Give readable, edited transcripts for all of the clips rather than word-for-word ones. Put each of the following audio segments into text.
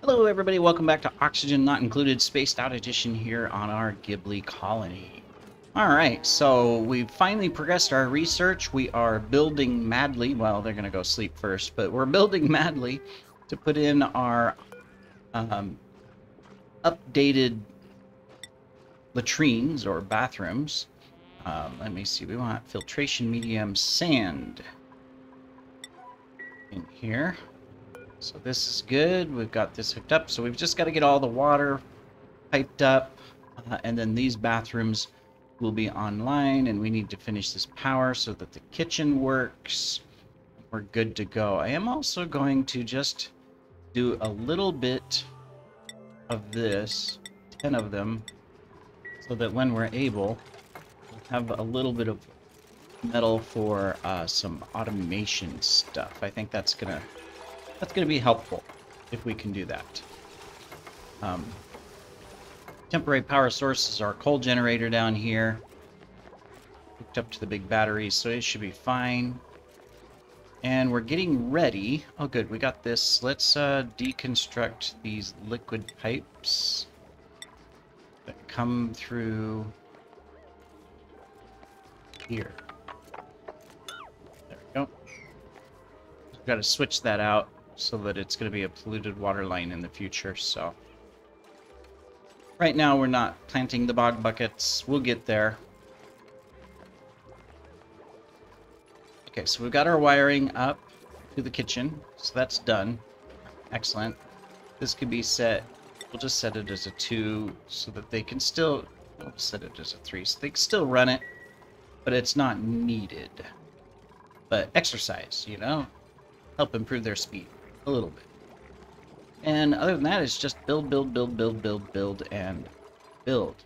Hello everybody, welcome back to Oxygen Not Included Spaced Out Edition here on our Ghibli colony. Alright, so we've finally progressed our research. We are building madly, well they're gonna go sleep first, but we're building madly to put in our updated latrines or bathrooms. Let me see, we want filtration medium sand in here. So this is good. We've got this hooked up. So we've just got to get all the water piped up. And then these bathrooms will be online. And we need to finish this power so that the kitchen works. We're good to go. I am also going to just do a little bit of this, 10 of them, so that when we're able, we'll have a little bit of metal for some automation stuff. I think that's gonna be helpful if we can do that. Temporary power source is our coal generator down here, hooked up to the big batteries, so it should be fine. And we're getting ready. Oh good, we got this. Let's deconstruct these liquid pipes that come through here. There we go. We've got to switch that out so that it's going to be a polluted water line in the future. So right now we're not planting the bog buckets. We'll get there. Okay, so we've got our wiring up to the kitchen, so that's done. Excellent. This could be set, we'll just set it as a 2 so that they can still, we'll set it as a 3 so they can still run it, but it's not needed. But exercise, you know, help improve their speed a little bit. And other than that, it's just build, build, build, build, build, build, and build.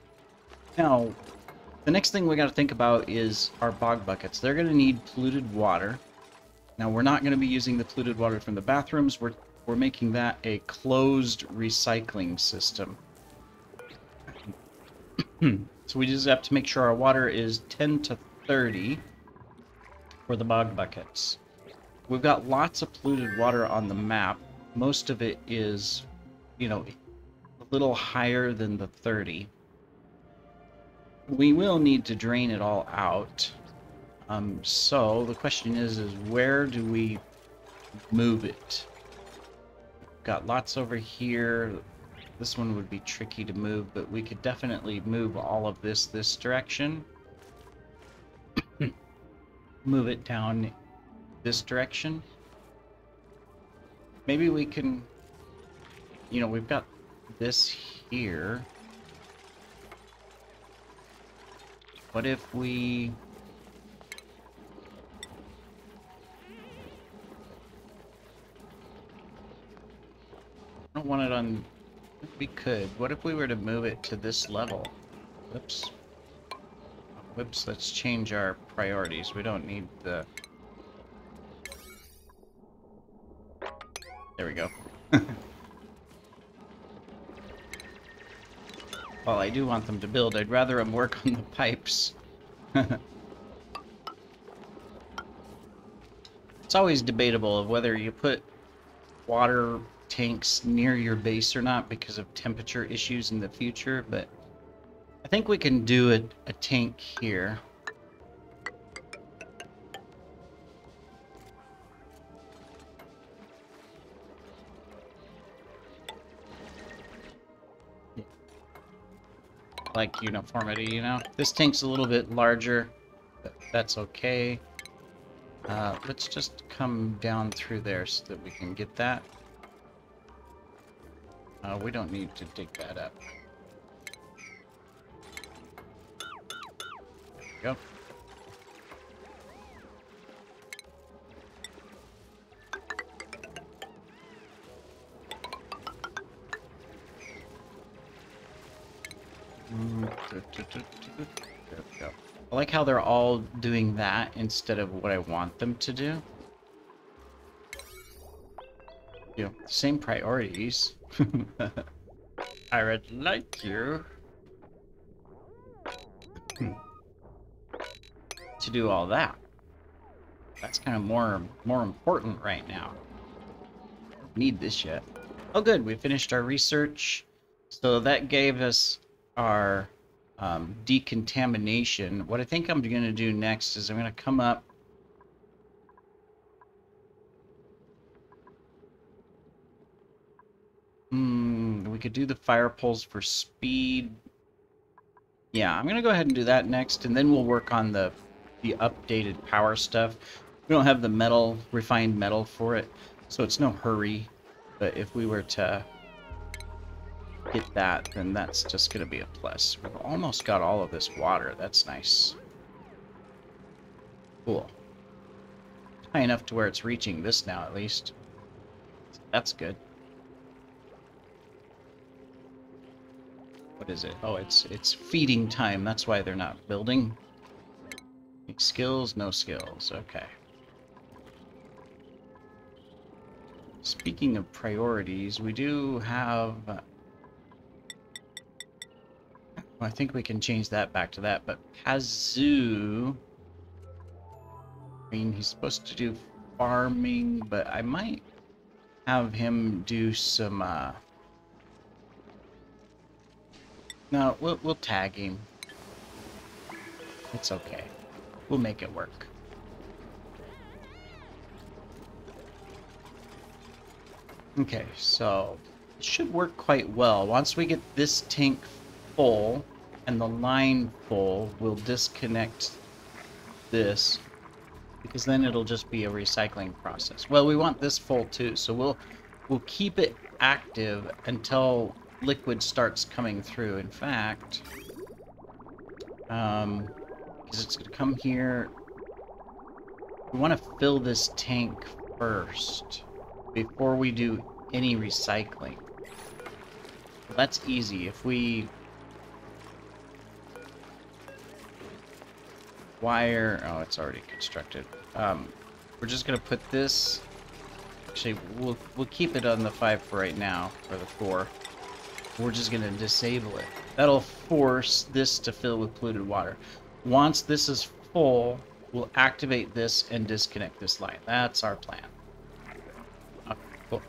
Now, the next thing we got to think about is our bog buckets. They're going to need polluted water. Now, we're not going to be using the polluted water from the bathrooms. We're making that a closed recycling system. So we just have to make sure our water is 10 to 30 for the bog buckets. We've got lots of polluted water on the map. Most of it is, you know, a little higher than the 30. We will need to drain it all out. So the question is where do we move it? We've got lots over here. This one would be tricky to move, but we could definitely move all of this direction. Move it down this direction. Maybe we can, you know, we've got this here. What if we... I don't want it on... We could. What if we were to move it to this level? Whoops. Whoops, let's change our priorities. We don't need the... There we go. Well, I do want them to build. I'd rather them work on the pipes. It's always debatable of whether you put water tanks near your base or not because of temperature issues in the future, but I think we can do a tank here. Like uniformity, you know? This tank's a little bit larger, but that's okay. Let's just come down through there so that we can get that. We don't need to dig that up. There we go. There we go. I like how they're all doing that instead of what I want them to do. You know, same priorities. I would like you to do all that. That's kind of more important right now. Don't need this yet. Oh, good. We finished our research. So that gave us our decontamination. What I think I'm going to do next is I'm going to come up. We could do the fire poles for speed. Yeah, I'm going to go ahead and do that next, and then we'll work on the updated power stuff. We don't have the metal, refined metal for it, so it's no hurry. But if we were to get that, then that's just going to be a plus. We've almost got all of this water. That's nice. Cool. High enough to where it's reaching this now, at least. That's good. What is it? Oh, it's feeding time. That's why they're not building. Skills, no skills. Okay. Speaking of priorities, we do have... I think we can change that back to that, but Pazu... I mean, he's supposed to do farming, but I might have him do some... No, we'll tag him. It's okay. We'll make it work. Okay, so it should work quite well. Once we get this tank full and the line full, we'll disconnect this because then it'll just be a recycling process. Well, we want this full too, so we'll keep it active until liquid starts coming through. In fact, because it's going to come here, we want to fill this tank first before we do any recycling. Well, that's easy. If we wire... Oh, it's already constructed. We're just going to put this... Actually, we'll keep it on the 5 for right now, or the 4. We're just going to disable it. That'll force this to fill with polluted water. Once this is full, we'll activate this and disconnect this line. That's our plan. Okay, cool.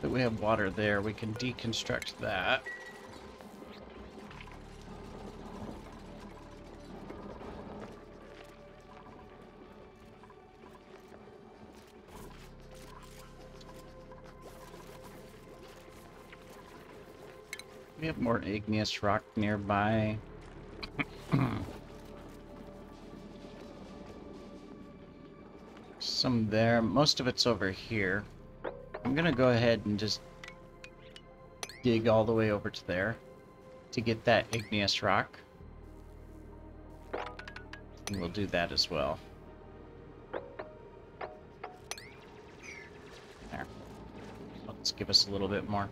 But we have water there. We can deconstruct that. We have more igneous rock nearby. Some there. Most of it's over here. I'm gonna go ahead and just dig all the way over to there to get that igneous rock. And we'll do that as well. There. Let's give us a little bit more.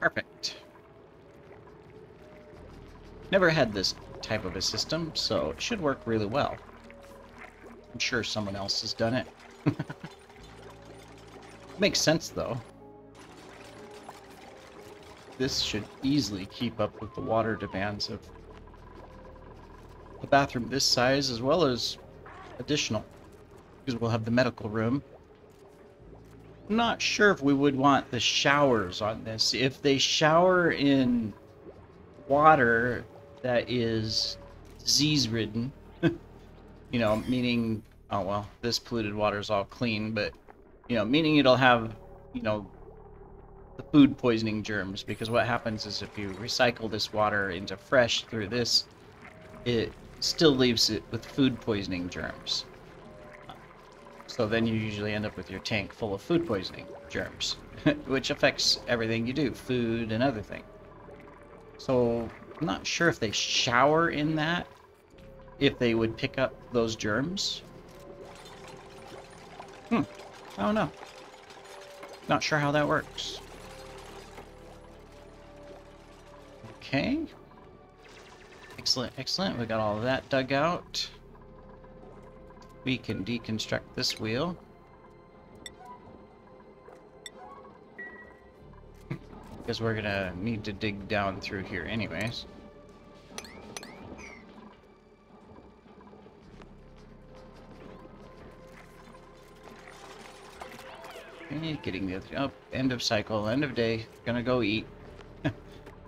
Perfect. Never had this type of a system, so it should work really well. I'm sure someone else has done it. Makes sense, though. This should easily keep up with the water demands of a bathroom this size, as well as additional, because we'll have the medical room. I'm not sure if we would want the showers on this. If they shower in water that is disease-ridden, you know, meaning, oh well, this polluted water is all clean, but, you know, meaning it'll have, you know, the food poisoning germs, because what happens is if you recycle this water into fresh through this, it still leaves it with food poisoning germs. So then you usually end up with your tank full of food poisoning germs, which affects everything you do, food and other things. So I'm not sure if they shower in that, if they would pick up those germs. I don't know. Not sure how that works. Okay. Excellent, excellent. We got all of that dug out. We can deconstruct this wheel. Because we're gonna need to dig down through here anyways. Getting the other... Oh, end of cycle, end of day. Gonna go eat. At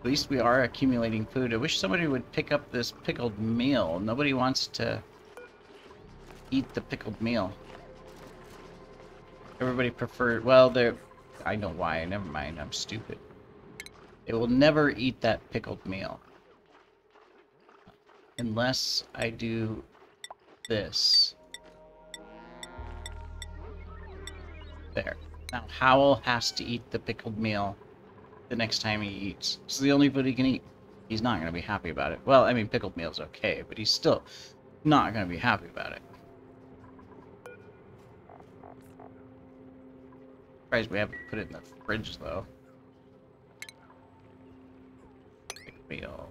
least we are accumulating food. I wish somebody would pick up this pickled meal. Nobody wants to eat the pickled meal. Everybody preferred... Well, they're... I know why. Never mind. I'm stupid. They will never eat that pickled meal. Unless I do this. There. Now, Howl has to eat the pickled meal the next time he eats. It's the only food he can eat. He's not going to be happy about it. Well, I mean, pickled meal's okay, but he's still not going to be happy about it. Surprised we haven't put it in the fridge, though. Pickled meal.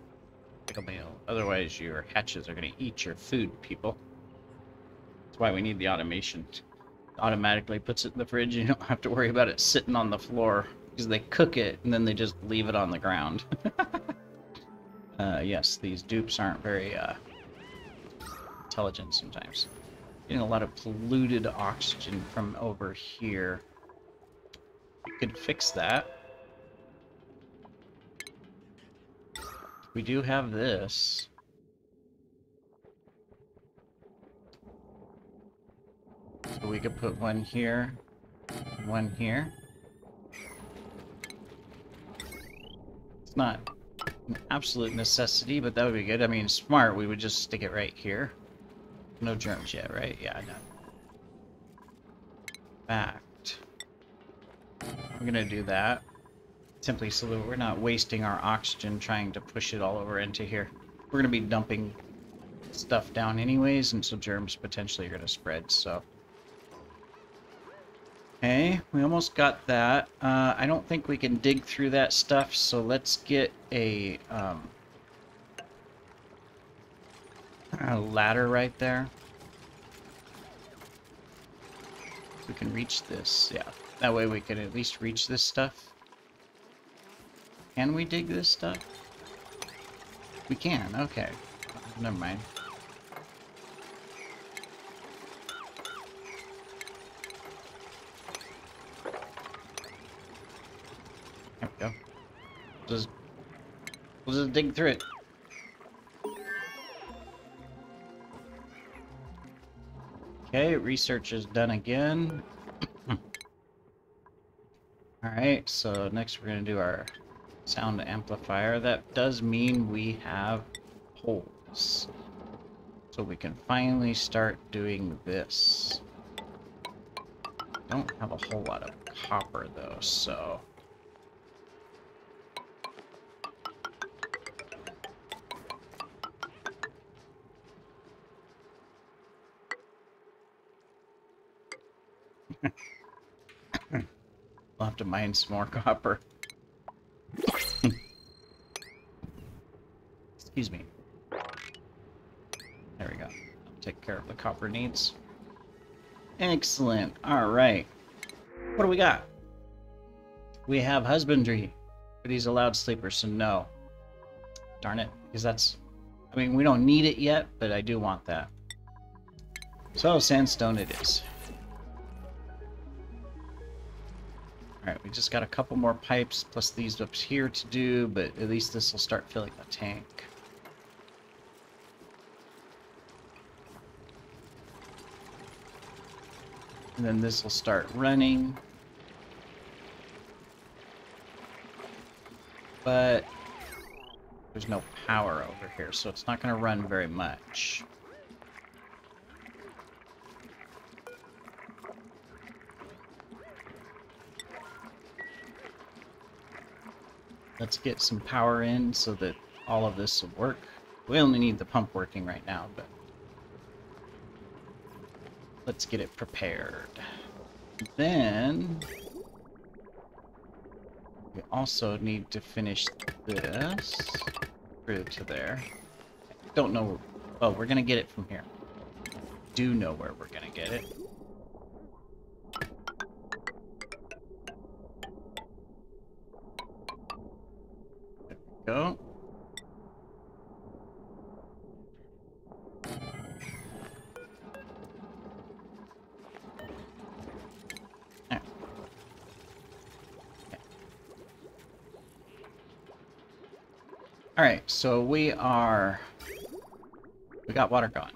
Pickled meal. Otherwise, your hatches are going to eat your food, people. That's why we need the automation. Automatically puts it in the fridge. You don't have to worry about it sitting on the floor because they cook it and then they just leave it on the ground. Yes, these dupes aren't very intelligent sometimes. Getting a lot of polluted oxygen from over here. We could fix that. We do have this. So we could put one here, one here. It's not an absolute necessity, but that would be good. I mean, smart, we would just stick it right here. No germs yet, right? Yeah, no. Fact. I'm gonna do that. Simply so that we're not wasting our oxygen trying to push it all over into here. We're gonna be dumping stuff down anyways, and so germs potentially are gonna spread, so... Okay, we almost got that. I don't think we can dig through that stuff, so let's get a ladder right there. We can reach this, yeah. That way we can at least reach this stuff. Can we dig this stuff? We can, okay. Never mind. There we go. We'll just dig through it. Okay, research is done again. Alright, so next we're going to do our sound amplifier. That does mean we have holes. So we can finally start doing this. Don't have a whole lot of copper though, so... We'll have to mine some more copper. Excuse me. There we go. I'll take care of the copper needs. Excellent. Alright. What do we got? We have husbandry, but he's a loud sleeper, so no. Darn it. Because that's... I mean, we don't need it yet, but I do want that. So, sandstone it is. Alright, we just got a couple more pipes, plus these up here to do, but at least this will start filling the tank. And then this will start running. But there's no power over here, so it's not going to run very much. Let's get some power in so that all of this will work. We only need the pump working right now, but let's get it prepared. Then we also need to finish this through to there. Don't know. Oh, we're gonna get it from here. Do know where we're gonna get it. Go. There. Alright, so we got water going.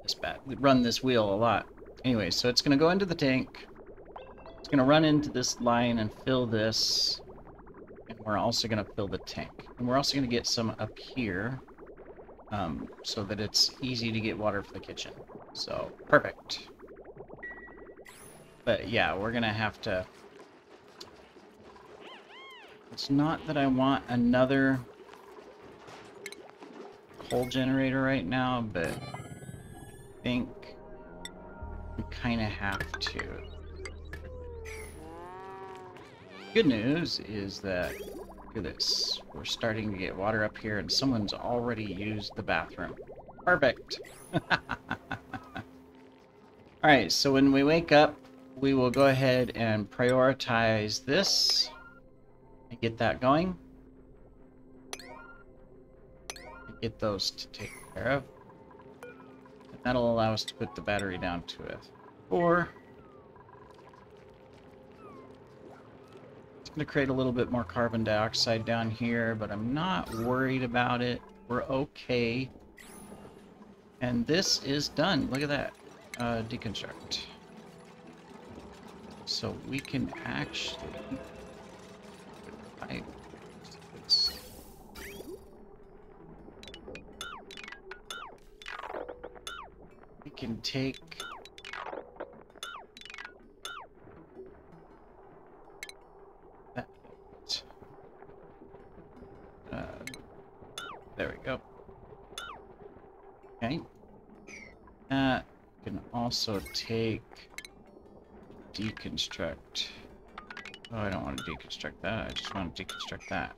This bad. We run this wheel a lot. Anyway, so it's gonna go into the tank. It's gonna run into this line and fill this. And we're also gonna fill the tank. And we're also gonna get some up here. So that it's easy to get water for the kitchen. So, perfect. But yeah, we're gonna have to... It's not that I want another coal generator right now, but I think we kind of have to. Good news is that, look at this, we're starting to get water up here and someone's already used the bathroom. Perfect! Alright, so when we wake up, we will go ahead and prioritize this and get that going. And get those to take care of. And that'll allow us to put the battery down to it. Or going to create a little bit more carbon dioxide down here, but I'm not worried about it. We're okay. And this is done. Look at that. Deconstruct. So we can actually... We can take... there we go. Okay. That can also take deconstruct. Oh, I don't want to deconstruct that. I just want to deconstruct that.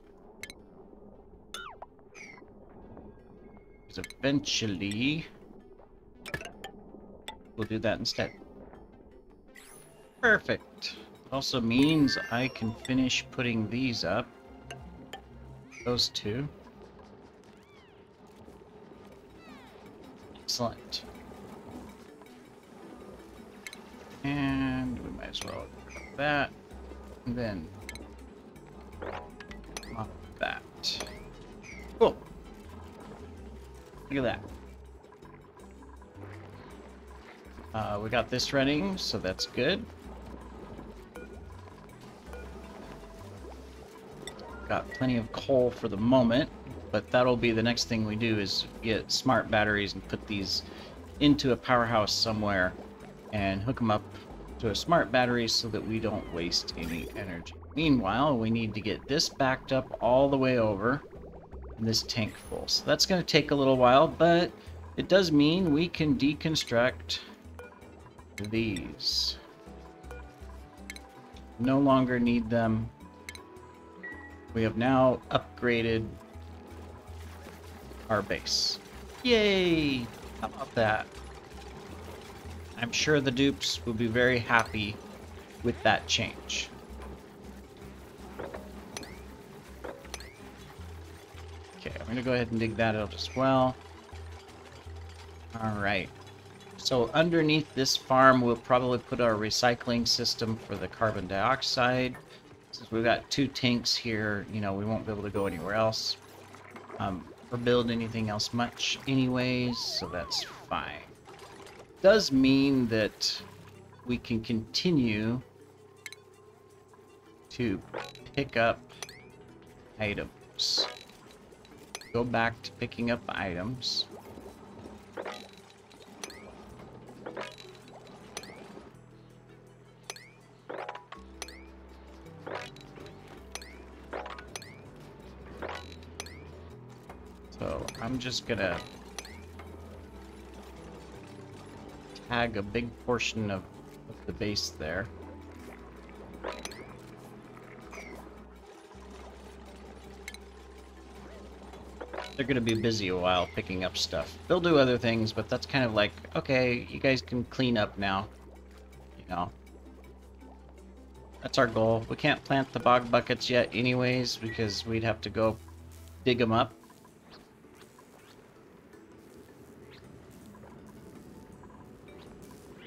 Because eventually we'll do that instead. Perfect. Also means I can finish putting these up. Those two. Excellent. And we might as well do that. And then pop that. Cool. Look at that. We got this running, so that's good. Got plenty of coal for the moment. But that'll be the next thing we do is get smart batteries and put these into a powerhouse somewhere and hook them up to a smart battery so that we don't waste any energy. Meanwhile, we need to get this backed up all the way over and this tank full. So that's going to take a little while, but it does mean we can deconstruct these. No longer need them. We have now upgraded our base. Yay! How about that? I'm sure the dupes will be very happy with that change. Okay, I'm gonna go ahead and dig that out as well. Alright. So underneath this farm, we'll probably put our recycling system for the carbon dioxide. Since we've got 2 tanks here, you know, we won't be able to go anywhere else. Or build anything else much anyways, so that's fine. Does mean that we can continue to pick up items. Go back to picking up items. So I'm just gonna tag a big portion of the base there. They're gonna be busy a while picking up stuff. They'll do other things, but that's kind of like, okay, you guys can clean up now. You know. That's our goal. We can't plant the bog buckets yet anyways, because we'd have to go dig them up.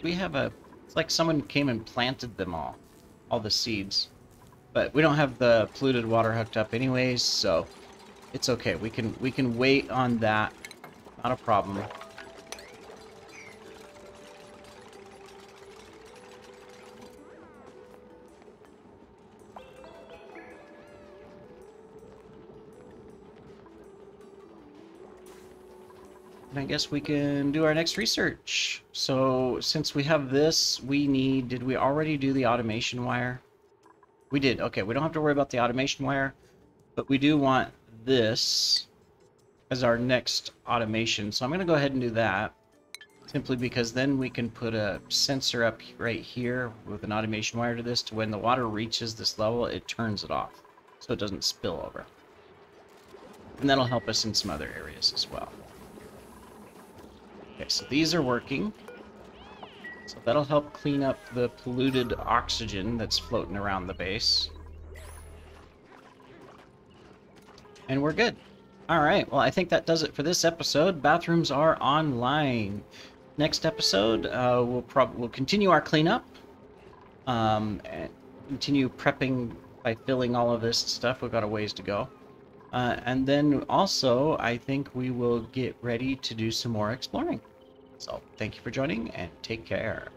We have a... It's like someone came and planted them all the seeds. But we don't have the polluted water hooked up anyways, so it's okay. We can wait on that. Not a problem. And I guess we can do our next research. So since we have this, we need, did we already do the automation wire? We did. Okay, we don't have to worry about the automation wire, but we do want this as our next automation. So I'm going to go ahead and do that, simply because then we can put a sensor up right here with an automation wire to this, to when the water reaches this level, it turns it off so it doesn't spill over. And that'll help us in some other areas as well. Okay, so these are working. So that'll help clean up the polluted oxygen that's floating around the base. And we're good. Alright, well I think that does it for this episode. Bathrooms are online. Next episode, we'll continue our cleanup. And continue prepping by filling all of this stuff. We've got a ways to go. And then also, I think we will get ready to do some more exploring. So, thank you for joining, and take care.